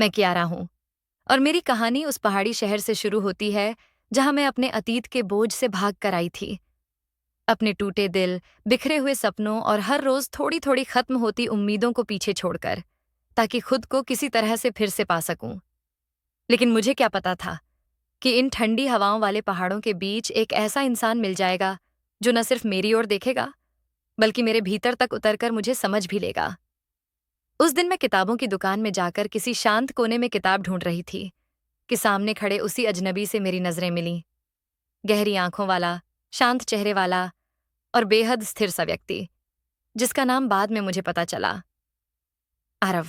मैं कियारा हूँ और मेरी कहानी उस पहाड़ी शहर से शुरू होती है जहां मैं अपने अतीत के बोझ से भाग कर आई थी। अपने टूटे दिल, बिखरे हुए सपनों और हर रोज थोड़ी थोड़ी खत्म होती उम्मीदों को पीछे छोड़कर, ताकि खुद को किसी तरह से फिर से पा सकूं। लेकिन मुझे क्या पता था कि इन ठंडी हवाओं वाले पहाड़ों के बीच एक ऐसा इंसान मिल जाएगा जो न सिर्फ मेरी ओर देखेगा, बल्कि मेरे भीतर तक उतरकर मुझे समझ भी लेगा। उस दिन मैं किताबों की दुकान में जाकर किसी शांत कोने में किताब ढूंढ रही थी कि सामने खड़े उसी अजनबी से मेरी नजरें मिलीं। गहरी आंखों वाला, शांत चेहरे वाला और बेहद स्थिर सा व्यक्ति, जिसका नाम बाद में मुझे पता चला, आरव।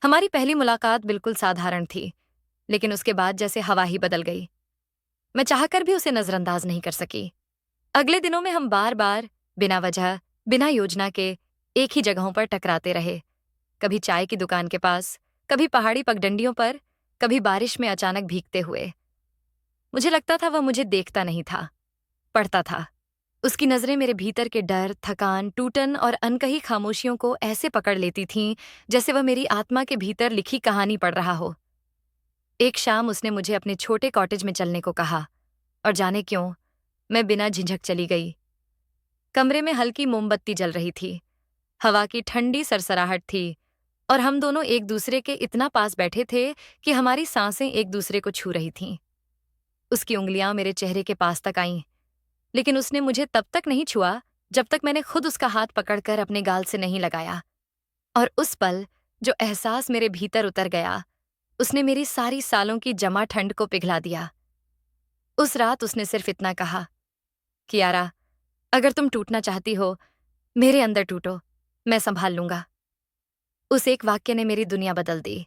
हमारी पहली मुलाकात बिल्कुल साधारण थी, लेकिन उसके बाद जैसे हवा ही बदल गई। मैं चाहकर भी उसे नजरअंदाज नहीं कर सकी। अगले दिनों में हम बार बार, बिना वजह, बिना योजना के, एक ही जगहों पर टकराते रहे। कभी चाय की दुकान के पास, कभी पहाड़ी पगडंडियों पर, कभी बारिश में अचानक भीगते हुए। मुझे लगता था वह मुझे देखता नहीं था, पढ़ता था। उसकी नजरें मेरे भीतर के डर, थकान, टूटन और अनकही खामोशियों को ऐसे पकड़ लेती थीं जैसे वह मेरी आत्मा के भीतर लिखी कहानी पढ़ रहा हो। एक शाम उसने मुझे अपने छोटे कॉटेज में चलने को कहा, और जाने क्यों, मैं बिना झिझक चली गई। कमरे में हल्की मोमबत्ती जल रही थी, हवा की ठंडी सरसराहट थी, और हम दोनों एक दूसरे के इतना पास बैठे थे कि हमारी सांसें एक दूसरे को छू रही थीं। उसकी उंगलियां मेरे चेहरे के पास तक आईं, लेकिन उसने मुझे तब तक नहीं छुआ जब तक मैंने खुद उसका हाथ पकड़कर अपने गाल से नहीं लगाया। और उस पल जो एहसास मेरे भीतर उतर गया, उसने मेरी सारी सालों की जमा ठंड को पिघला दिया। उस रात उसने सिर्फ इतना कहा, कियारा, अगर तुम टूटना चाहती हो, मेरे अंदर टूटो, मैं संभाल लूंगा। उस एक वाक्य ने मेरी दुनिया बदल दी।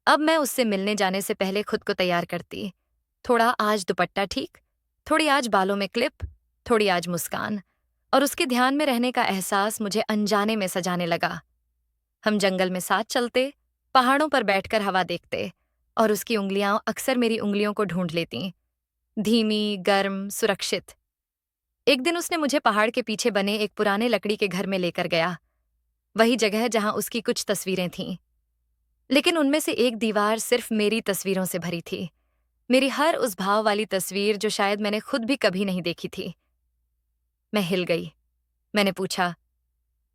अब मैं उससे मिलने जाने से पहले खुद को तैयार करती। थोड़ा आज दुपट्टा ठीक, थोड़ी आज बालों में क्लिप, थोड़ी आज मुस्कान, और उसके ध्यान में रहने का एहसास मुझे अनजाने में सजाने लगा। हम जंगल में साथ चलते, पहाड़ों पर बैठकर हवा देखते, और उसकी उंगलियां अक्सर मेरी उंगलियों को ढूंढ लेतीं, धीमी, गर्म, सुरक्षित। एक दिन उसने मुझे पहाड़ के पीछे बने एक पुराने लकड़ी के घर में लेकर गया, वही जगह जहां उसकी कुछ तस्वीरें थीं। लेकिन उनमें से एक दीवार सिर्फ मेरी तस्वीरों से भरी थी, मेरी हर उस भाव वाली तस्वीर जो शायद मैंने खुद भी कभी नहीं देखी थी। मैं हिल गई। मैंने पूछा,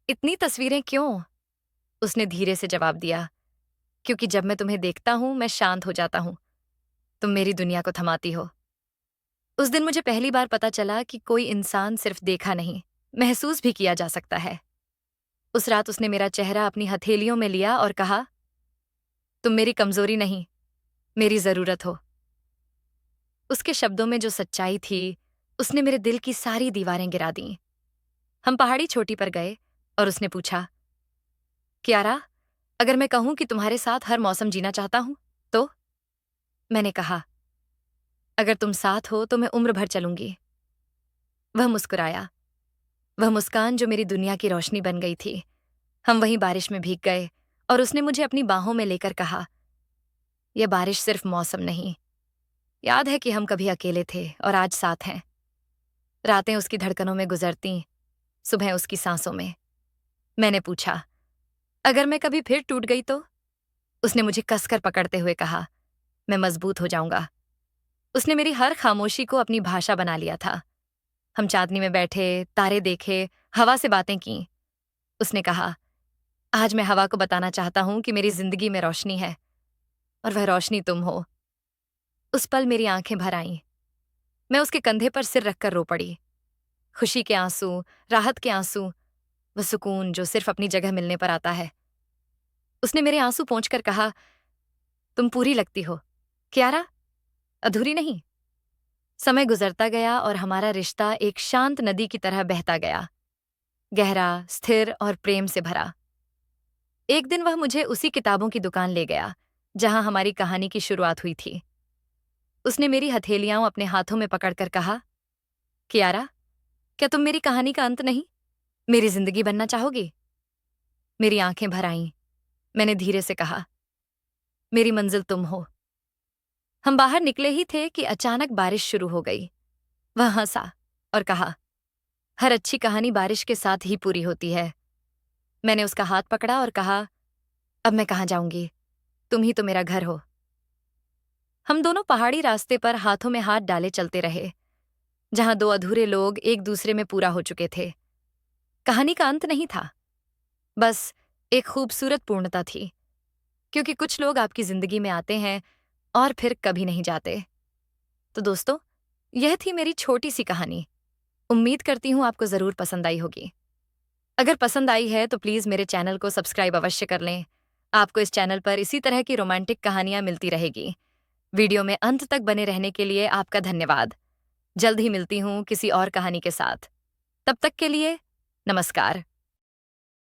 इतनी तस्वीरें क्यों? उसने धीरे से जवाब दिया, क्योंकि जब मैं तुम्हें देखता हूं मैं शांत हो जाता हूं, तुम मेरी दुनिया को थमाती हो। उस दिन मुझे पहली बार पता चला कि कोई इंसान सिर्फ देखा नहीं, महसूस भी किया जा सकता है। उस रात उसने मेरा चेहरा अपनी हथेलियों में लिया और कहा, तुम मेरी कमजोरी नहीं, मेरी जरूरत हो। उसके शब्दों में जो सच्चाई थी, उसने मेरे दिल की सारी दीवारें गिरा दीं। हम पहाड़ी चोटी पर गए और उसने पूछा, कियारा, अगर मैं कहूं कि तुम्हारे साथ हर मौसम जीना चाहता हूं, तो? मैंने कहा, अगर तुम साथ हो तो मैं उम्र भर चलूंगी। वह मुस्कुराया, वह मुस्कान जो मेरी दुनिया की रोशनी बन गई थी। हम वहीं बारिश में भीग गए और उसने मुझे अपनी बाहों में लेकर कहा, यह बारिश सिर्फ मौसम नहीं, याद है कि हम कभी अकेले थे और आज साथ हैं। रातें उसकी धड़कनों में गुजरती, सुबह उसकी सांसों में। मैंने पूछा, अगर मैं कभी फिर टूट गई तो? उसने मुझे कसकर पकड़ते हुए कहा, मैं मजबूत हो जाऊंगा। उसने मेरी हर खामोशी को अपनी भाषा बना लिया था। हम चांदनी में बैठे, तारे देखे, हवा से बातें की। उसने कहा, आज मैं हवा को बताना चाहता हूं कि मेरी जिंदगी में रोशनी है, और वह रोशनी तुम हो। उस पल मेरी आंखें भर आईं। मैं उसके कंधे पर सिर रखकर रो पड़ी। खुशी के आंसू, राहत के आंसू, वह सुकून जो सिर्फ अपनी जगह मिलने पर आता है। उसने मेरे आंसू पोंछकर कहा, तुम पूरी लगती हो, कियारा, अधूरी नहीं। समय गुजरता गया और हमारा रिश्ता एक शांत नदी की तरह बहता गया, गहरा, स्थिर और प्रेम से भरा। एक दिन वह मुझे उसी किताबों की दुकान ले गया जहां हमारी कहानी की शुरुआत हुई थी। उसने मेरी हथेलियां अपने हाथों में पकड़कर कहा, कियारा, क्या तुम मेरी कहानी का अंत नहीं, मेरी जिंदगी बनना चाहोगी? मेरी आंखें भर आईं। मैंने धीरे से कहा, मेरी मंजिल तुम हो। हम बाहर निकले ही थे कि अचानक बारिश शुरू हो गई। वह हंसा और कहा, हर अच्छी कहानी बारिश के साथ ही पूरी होती है। मैंने उसका हाथ पकड़ा और कहा, अब मैं कहाँ जाऊंगी? तुम ही तो मेरा घर हो। हम दोनों पहाड़ी रास्ते पर हाथों में हाथ डाले चलते रहे, जहां दो अधूरे लोग एक दूसरे में पूरा हो चुके थे। कहानी का अंत नहीं था, बस एक खूबसूरत पूर्णता थी, क्योंकि कुछ लोग आपकी जिंदगी में आते हैं और फिर कभी नहीं जाते। तो दोस्तों, यह थी मेरी छोटी सी कहानी। उम्मीद करती हूँ आपको जरूर पसंद आई होगी। अगर पसंद आई है तो प्लीज मेरे चैनल को सब्सक्राइब अवश्य कर लें। आपको इस चैनल पर इसी तरह की रोमांटिक कहानियां मिलती रहेगी। वीडियो में अंत तक बने रहने के लिए आपका धन्यवाद। जल्द ही मिलती हूँ किसी और कहानी के साथ। तब तक के लिए नमस्कार।